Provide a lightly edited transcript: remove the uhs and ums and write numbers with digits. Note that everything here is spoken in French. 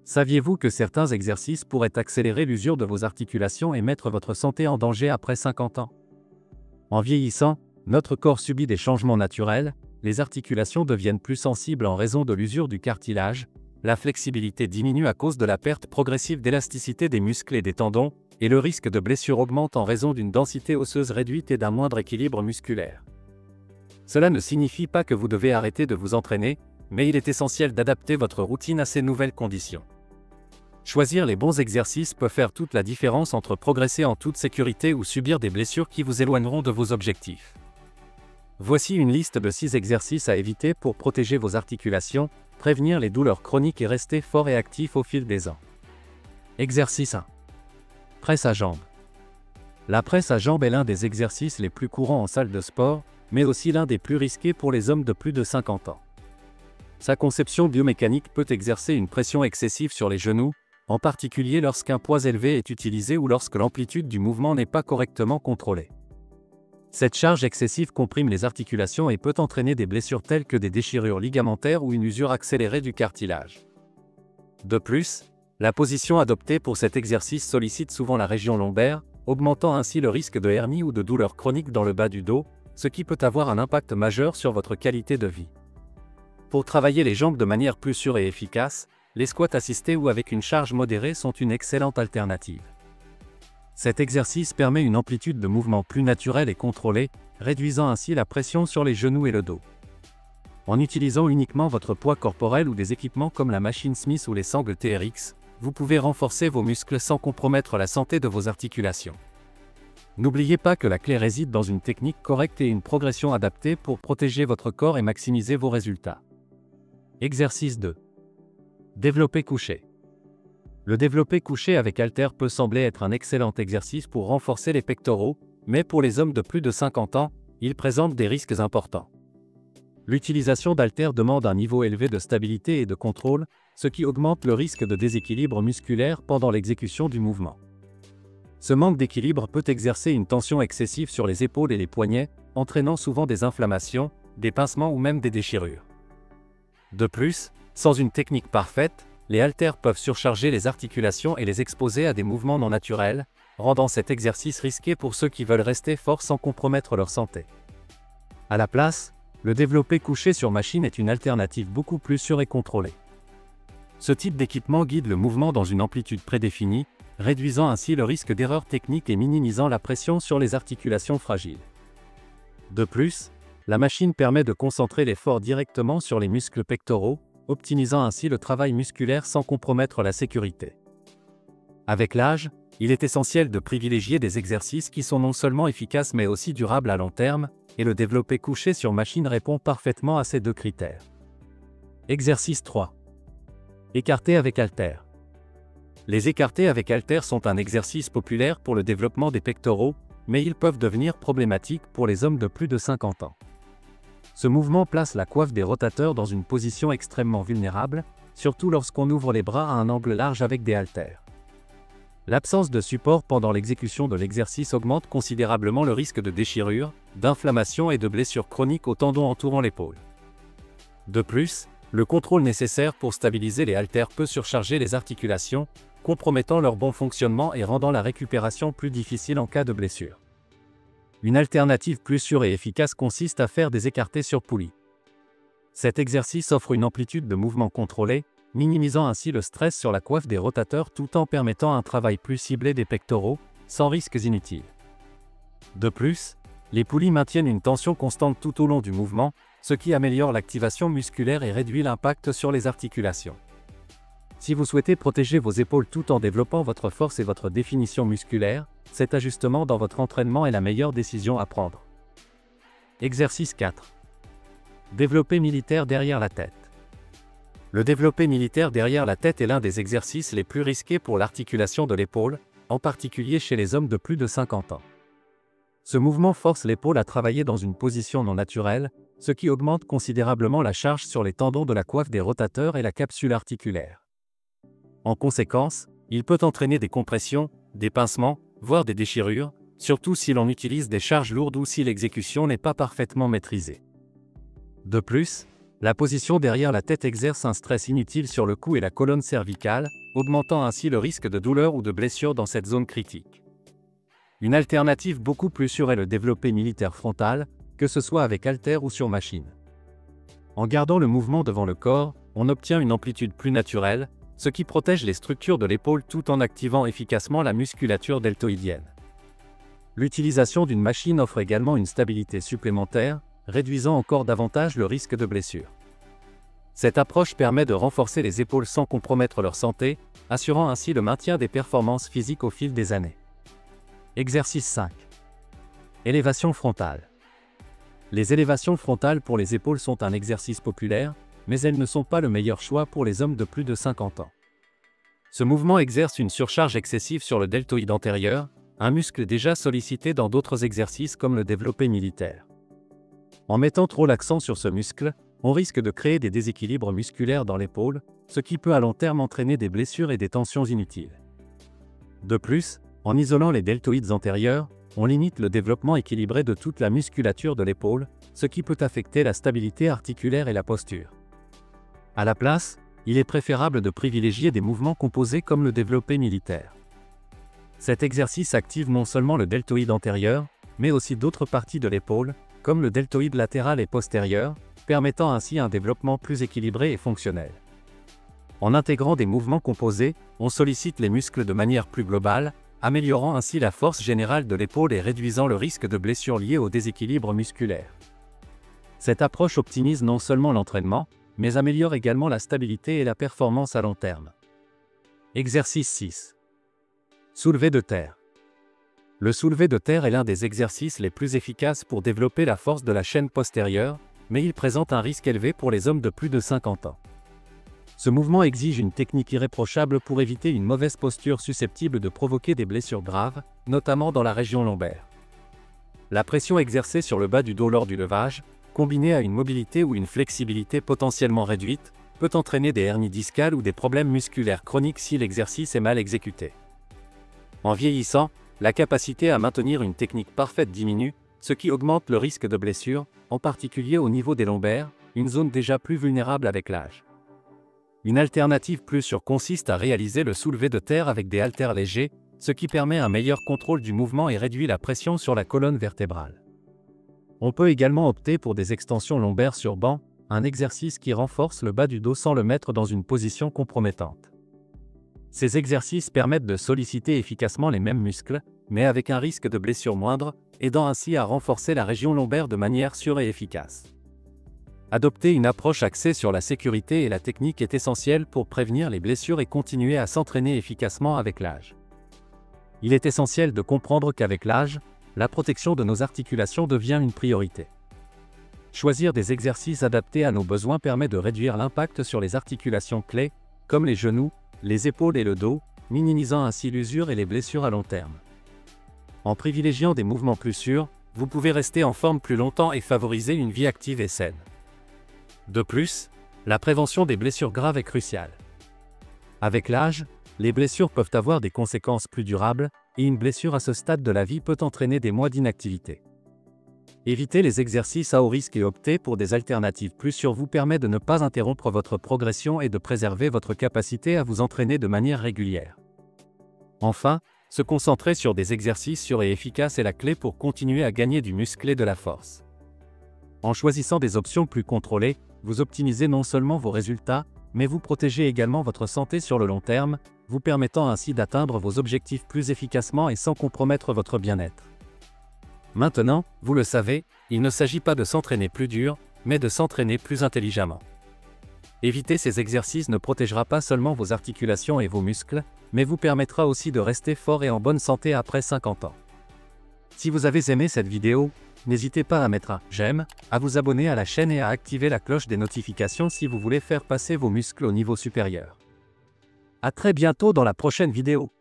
Saviez-vous que certains exercices pourraient accélérer l'usure de vos articulations et mettre votre santé en danger après 50 ans? En vieillissant, notre corps subit des changements naturels, les articulations deviennent plus sensibles en raison de l'usure du cartilage, la flexibilité diminue à cause de la perte progressive d'élasticité des muscles et des tendons, et le risque de blessure augmente en raison d'une densité osseuse réduite et d'un moindre équilibre musculaire. Cela ne signifie pas que vous devez arrêter de vous entraîner, mais il est essentiel d'adapter votre routine à ces nouvelles conditions. Choisir les bons exercices peut faire toute la différence entre progresser en toute sécurité ou subir des blessures qui vous éloigneront de vos objectifs. Voici une liste de 6 exercices à éviter pour protéger vos articulations, prévenir les douleurs chroniques et rester fort et actif au fil des ans. Exercice 1. Presse à jambes. La presse à jambes est l'un des exercices les plus courants en salle de sport, mais aussi l'un des plus risqués pour les hommes de plus de 50 ans. Sa conception biomécanique peut exercer une pression excessive sur les genoux, en particulier lorsqu'un poids élevé est utilisé ou lorsque l'amplitude du mouvement n'est pas correctement contrôlée. Cette charge excessive comprime les articulations et peut entraîner des blessures telles que des déchirures ligamentaires ou une usure accélérée du cartilage. De plus, la position adoptée pour cet exercice sollicite souvent la région lombaire, augmentant ainsi le risque de hernie ou de douleurs chroniques dans le bas du dos, ce qui peut avoir un impact majeur sur votre qualité de vie. Pour travailler les jambes de manière plus sûre et efficace, les squats assistés ou avec une charge modérée sont une excellente alternative. Cet exercice permet une amplitude de mouvement plus naturelle et contrôlée, réduisant ainsi la pression sur les genoux et le dos. En utilisant uniquement votre poids corporel ou des équipements comme la machine Smith ou les sangles TRX, vous pouvez renforcer vos muscles sans compromettre la santé de vos articulations. N'oubliez pas que la clé réside dans une technique correcte et une progression adaptée pour protéger votre corps et maximiser vos résultats. Exercice 2. Développé couché. Le développé couché avec haltères peut sembler être un excellent exercice pour renforcer les pectoraux, mais pour les hommes de plus de 50 ans, il présente des risques importants. L'utilisation d'haltères demande un niveau élevé de stabilité et de contrôle, ce qui augmente le risque de déséquilibre musculaire pendant l'exécution du mouvement. Ce manque d'équilibre peut exercer une tension excessive sur les épaules et les poignets, entraînant souvent des inflammations, des pincements ou même des déchirures. De plus, sans une technique parfaite, les haltères peuvent surcharger les articulations et les exposer à des mouvements non naturels, rendant cet exercice risqué pour ceux qui veulent rester forts sans compromettre leur santé. À la place, le développé couché sur machine est une alternative beaucoup plus sûre et contrôlée. Ce type d'équipement guide le mouvement dans une amplitude prédéfinie, réduisant ainsi le risque d'erreur technique et minimisant la pression sur les articulations fragiles. De plus, la machine permet de concentrer l'effort directement sur les muscles pectoraux, optimisant ainsi le travail musculaire sans compromettre la sécurité. Avec l'âge, il est essentiel de privilégier des exercices qui sont non seulement efficaces mais aussi durables à long terme, et le développé couché sur machine répond parfaitement à ces deux critères. Exercice 3. Écarté avec haltères. Les écartés avec haltères sont un exercice populaire pour le développement des pectoraux, mais ils peuvent devenir problématiques pour les hommes de plus de 50 ans. Ce mouvement place la coiffe des rotateurs dans une position extrêmement vulnérable, surtout lorsqu'on ouvre les bras à un angle large avec des haltères. L'absence de support pendant l'exécution de l'exercice augmente considérablement le risque de déchirure, d'inflammation et de blessures chroniques aux tendons entourant l'épaule. De plus, le contrôle nécessaire pour stabiliser les haltères peut surcharger les articulations, compromettant leur bon fonctionnement et rendant la récupération plus difficile en cas de blessure. Une alternative plus sûre et efficace consiste à faire des écartés sur poulie. Cet exercice offre une amplitude de mouvement contrôlée, minimisant ainsi le stress sur la coiffe des rotateurs tout en permettant un travail plus ciblé des pectoraux, sans risques inutiles. De plus, les poulies maintiennent une tension constante tout au long du mouvement, ce qui améliore l'activation musculaire et réduit l'impact sur les articulations. Si vous souhaitez protéger vos épaules tout en développant votre force et votre définition musculaire, cet ajustement dans votre entraînement est la meilleure décision à prendre. Exercice 4. Développé militaire derrière la tête. Le développé militaire derrière la tête est l'un des exercices les plus risqués pour l'articulation de l'épaule, en particulier chez les hommes de plus de 50 ans. Ce mouvement force l'épaule à travailler dans une position non naturelle, ce qui augmente considérablement la charge sur les tendons de la coiffe des rotateurs et la capsule articulaire. En conséquence, il peut entraîner des compressions, des pincements, voire des déchirures, surtout si l'on utilise des charges lourdes ou si l'exécution n'est pas parfaitement maîtrisée. De plus, La position derrière la tête exerce un stress inutile sur le cou et la colonne cervicale, augmentant ainsi le risque de douleur ou de blessure dans cette zone critique. Une alternative beaucoup plus sûre est le développé militaire frontal, que ce soit avec haltère ou sur machine. En gardant le mouvement devant le corps, on obtient une amplitude plus naturelle, ce qui protège les structures de l'épaule tout en activant efficacement la musculature deltoïdienne. L'utilisation d'une machine offre également une stabilité supplémentaire, réduisant encore davantage le risque de blessure. Cette approche permet de renforcer les épaules sans compromettre leur santé, assurant ainsi le maintien des performances physiques au fil des années. Exercice 5. Élévation frontale. Les élévations frontales pour les épaules sont un exercice populaire, mais elles ne sont pas le meilleur choix pour les hommes de plus de 50 ans. Ce mouvement exerce une surcharge excessive sur le deltoïde antérieur, un muscle déjà sollicité dans d'autres exercices comme le développé militaire. En mettant trop l'accent sur ce muscle, on risque de créer des déséquilibres musculaires dans l'épaule, ce qui peut à long terme entraîner des blessures et des tensions inutiles. De plus, en isolant les deltoïdes antérieurs, on limite le développement équilibré de toute la musculature de l'épaule, ce qui peut affecter la stabilité articulaire et la posture. À la place, il est préférable de privilégier des mouvements composés comme le développé militaire. Cet exercice active non seulement le deltoïde antérieur, mais aussi d'autres parties de l'épaule, comme le deltoïde latéral et postérieur, permettant ainsi un développement plus équilibré et fonctionnel. En intégrant des mouvements composés, on sollicite les muscles de manière plus globale, améliorant ainsi la force générale de l'épaule et réduisant le risque de blessures liées au déséquilibre musculaire. Cette approche optimise non seulement l'entraînement, mais améliore également la stabilité et la performance à long terme. Exercice 6. Soulevé de terre. Le soulevé de terre est l'un des exercices les plus efficaces pour développer la force de la chaîne postérieure, mais il présente un risque élevé pour les hommes de plus de 50 ans. Ce mouvement exige une technique irréprochable pour éviter une mauvaise posture susceptible de provoquer des blessures graves, notamment dans la région lombaire. La pression exercée sur le bas du dos lors du levage, combinée à une mobilité ou une flexibilité potentiellement réduite, peut entraîner des hernies discales ou des problèmes musculaires chroniques si l'exercice est mal exécuté. En vieillissant, la capacité à maintenir une technique parfaite diminue, ce qui augmente le risque de blessure, en particulier au niveau des lombaires, une zone déjà plus vulnérable avec l'âge. Une alternative plus sûre consiste à réaliser le soulevé de terre avec des haltères légers, ce qui permet un meilleur contrôle du mouvement et réduit la pression sur la colonne vertébrale. On peut également opter pour des extensions lombaires sur banc, un exercice qui renforce le bas du dos sans le mettre dans une position compromettante. Ces exercices permettent de solliciter efficacement les mêmes muscles, mais avec un risque de blessure moindre, aidant ainsi à renforcer la région lombaire de manière sûre et efficace. Adopter une approche axée sur la sécurité et la technique est essentiel pour prévenir les blessures et continuer à s'entraîner efficacement avec l'âge. Il est essentiel de comprendre qu'avec l'âge, la protection de nos articulations devient une priorité. Choisir des exercices adaptés à nos besoins permet de réduire l'impact sur les articulations clés, comme les genoux, les épaules et le dos, minimisant ainsi l'usure et les blessures à long terme. En privilégiant des mouvements plus sûrs, vous pouvez rester en forme plus longtemps et favoriser une vie active et saine. De plus, la prévention des blessures graves est cruciale. Avec l'âge, les blessures peuvent avoir des conséquences plus durables, et une blessure à ce stade de la vie peut entraîner des mois d'inactivité. Éviter les exercices à haut risque et opter pour des alternatives plus sûres vous permet de ne pas interrompre votre progression et de préserver votre capacité à vous entraîner de manière régulière. Enfin, se concentrer sur des exercices sûrs et efficaces est la clé pour continuer à gagner du muscle et de la force. En choisissant des options plus contrôlées, vous optimisez non seulement vos résultats, mais vous protégez également votre santé sur le long terme, vous permettant ainsi d'atteindre vos objectifs plus efficacement et sans compromettre votre bien-être. Maintenant, vous le savez, il ne s'agit pas de s'entraîner plus dur, mais de s'entraîner plus intelligemment. Éviter ces exercices ne protégera pas seulement vos articulations et vos muscles, mais vous permettra aussi de rester fort et en bonne santé après 50 ans. Si vous avez aimé cette vidéo, n'hésitez pas à mettre un j'aime, à vous abonner à la chaîne et à activer la cloche des notifications si vous voulez faire passer vos muscles au niveau supérieur. À très bientôt dans la prochaine vidéo.